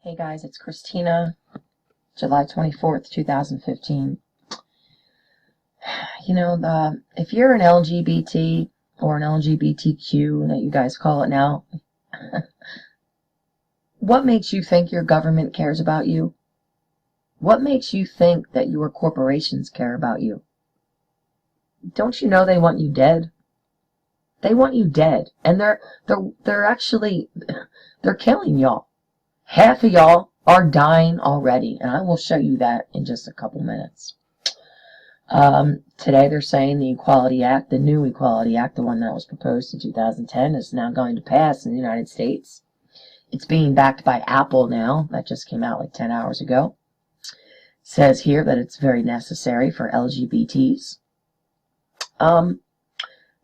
Hey guys, it's Christina, July 24th, 2015. If you're an LGBT or an LGBTQ that you guys call it now, what makes you think your government cares about you? What makes you think that your corporations care about you? Don't you know they want you dead? They want you dead, and they're killing y'all. Half of y'all are dying already, and I will show you that in just a couple minutes. Today they're saying the Equality Act, the new Equality Act, the one that was proposed in 2010, is now going to pass in the United States. It's being backed by Apple now. That just came out like 10 hours ago. It says here that it's very necessary for LGBTs. I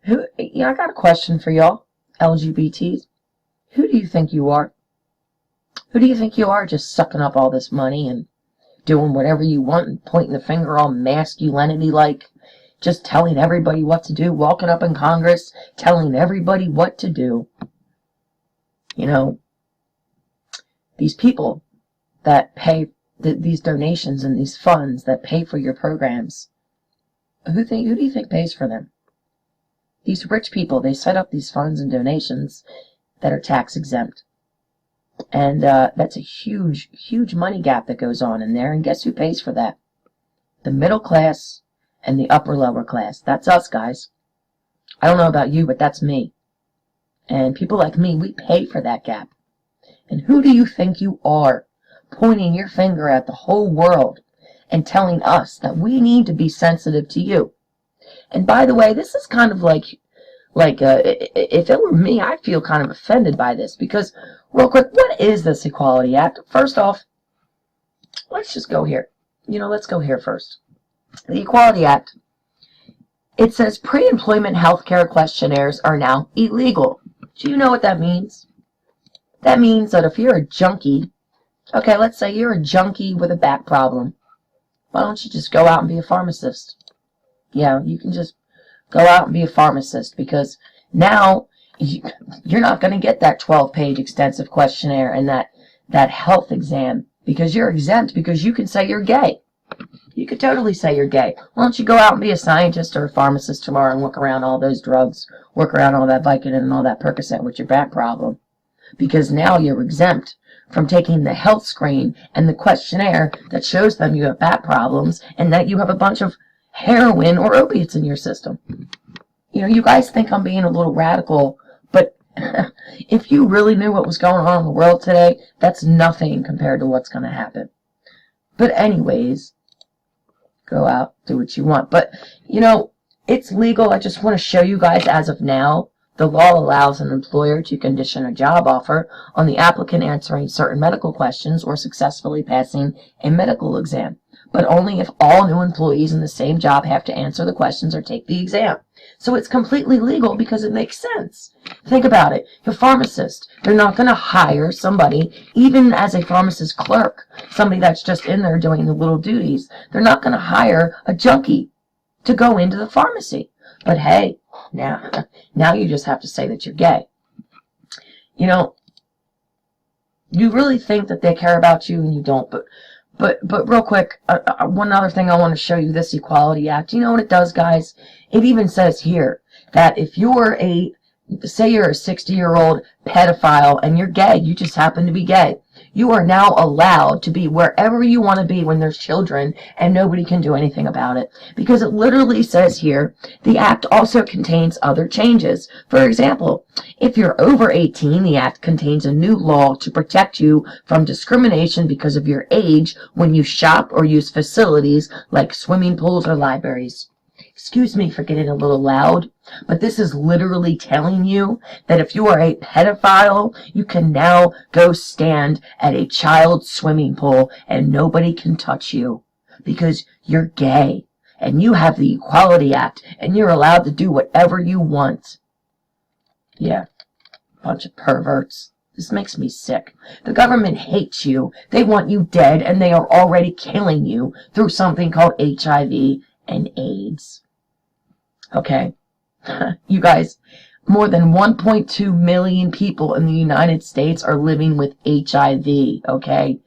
got a question for y'all, LGBTs. Who do you think you are? Who do you think you are, just sucking up all this money and doing whatever you want and pointing the finger all masculinity-like, just telling everybody what to do, walking up in Congress, telling everybody what to do? You know, these people that pay these donations and these funds that pay for your programs, who do you think pays for them? These rich people, they set up these funds and donations that are tax exempt. And that's a huge, huge money gap that goes on in there. And guess who pays for that? The middle class and the lower class. That's us, guys. I don't know about you, but that's me. And people like me, we pay for that gap. And who do you think you are, pointing your finger at the whole world and telling us that we need to be sensitive to you? And by the way, this is kind of like if it were me, I'd feel kind of offended by this, because real quick, what is this Equality Act? First off, let's just go here. Let's go here first. The Equality Act, it says pre-employment health care questionnaires are now illegal. Do you know what that means? That means that if you're a junkie, okay, let's say you're a junkie with a back problem, why don't you just go out and be a pharmacist? Yeah, you can just go out and be a pharmacist, because now you're not going to get that 12-page extensive questionnaire and that health exam, because you're exempt, because you can say you're gay. You could totally say you're gay. Why don't you go out and be a scientist or a pharmacist tomorrow and work around all those drugs, work around all that Vicodin and all that Percocet with your back problem? Because now you're exempt from taking the health screen and the questionnaire that shows them you have back problems and that you have a bunch of heroin or opiates in your system. You guys think I'm being a little radical, but if you really knew what was going on in the world today, that's nothing compared to what's going to happen. But anyways, go out, do what you want. But, it's legal. I just want to show you guys, as of now, the law allows an employer to condition a job offer on the applicant answering certain medical questions or successfully passing a medical exam, but only if all new employees in the same job have to answer the questions or take the exam. So it's completely legal because it makes sense. Think about it. You're a pharmacist. They're not going to hire somebody, even as a pharmacist clerk, somebody that's just in there doing the little duties. They're not going to hire a junkie to go into the pharmacy. But hey, now you just have to say that you're gay. You really think that they care about you, and you don't. But real quick, one other thing I want to show you, this Equality Act. You know what it does, guys? It even says here that if you're say you're a 60-year-old pedophile and you're gay, you just happen to be gay, you are now allowed to be wherever you want to be when there's children, and nobody can do anything about it. Because it literally says here, the act also contains other changes. For example, if you're over 18, the act contains a new law to protect you from discrimination because of your age when you shop or use facilities like swimming pools or libraries. Excuse me for getting a little loud, but this is literally telling you that if you are a pedophile, you can now go stand at a child's swimming pool and nobody can touch you because you're gay and you have the Equality Act and you're allowed to do whatever you want. Yeah, bunch of perverts. This makes me sick. The government hates you. They want you dead, and they are already killing you through something called HIV and AIDS. Okay, you guys, More than 1.2 million people in the United States are living with HIV, okay?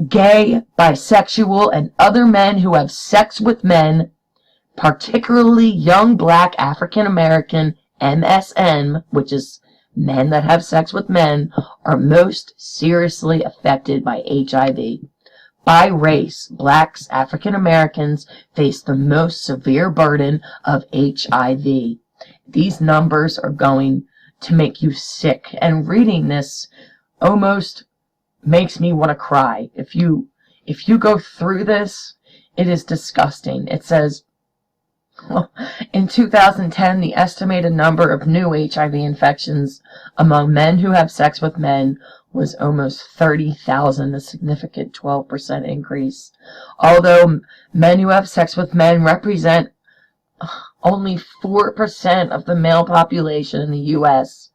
Gay, bisexual, and other men who have sex with men, particularly young black African American MSM, which is men that have sex with men, are most seriously affected by HIV. By race, blacks, African Americans face the most severe burden of HIV. These numbers are going to make you sick, and reading this almost makes me want to cry. If you go through this, it is disgusting. It says, in 2010, the estimated number of new HIV infections among men who have sex with men was almost 30,000, a significant 12% increase. Although men who have sex with men represent only 4% of the male population in the U.S.,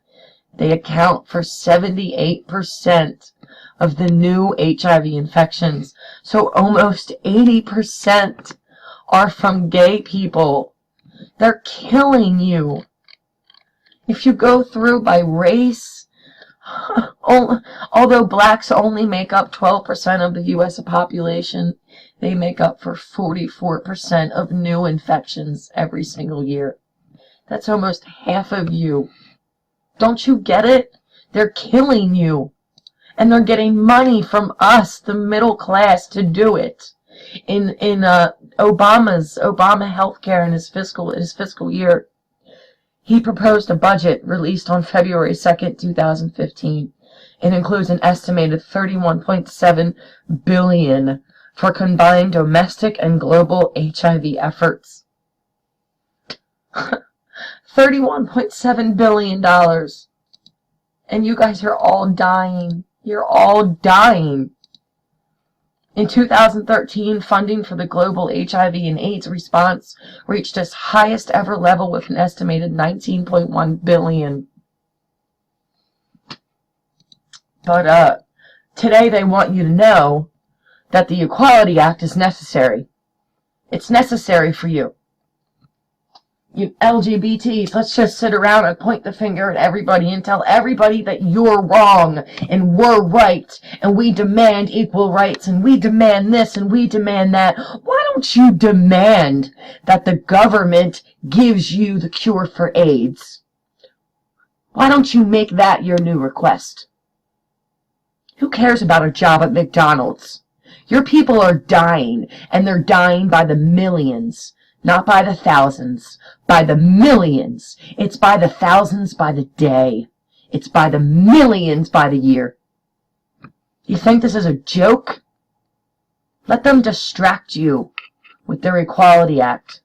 they account for 78% of the new HIV infections. So almost 80% are from gay people. They're killing you. If you go through by race, although blacks only make up 12% of the U.S. population, they make up for 44% of new infections every single year. That's almost half of you. Don't you get it? They're killing you. And they're getting money from us, the middle class, to do it. In Obama healthcare in his fiscal year, he proposed a budget released on February 2nd, 2015. It includes an estimated $31.7 billion for combined domestic and global HIV efforts. $31.7 billion. And you guys are all dying. You're all dying. In 2013, funding for the global HIV and AIDS response reached its highest ever level with an estimated $19.1 billion. But today they want you to know that the Equality Act is necessary. It's necessary for you. You LGBTs, let's just sit around and point the finger at everybody and tell everybody that you're wrong and we're right and we demand equal rights and we demand this and we demand that. Why don't you demand that the government gives you the cure for AIDS? Why don't you make that your new request? Who cares about a job at McDonald's? Your people are dying, and they're dying by the millions. Not by the thousands, by the millions. It's by the thousands by the day. It's by the millions by the year. You think this is a joke? Let them distract you with their Equality Act.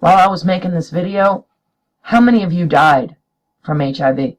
While I was making this video, how many of you died from HIV?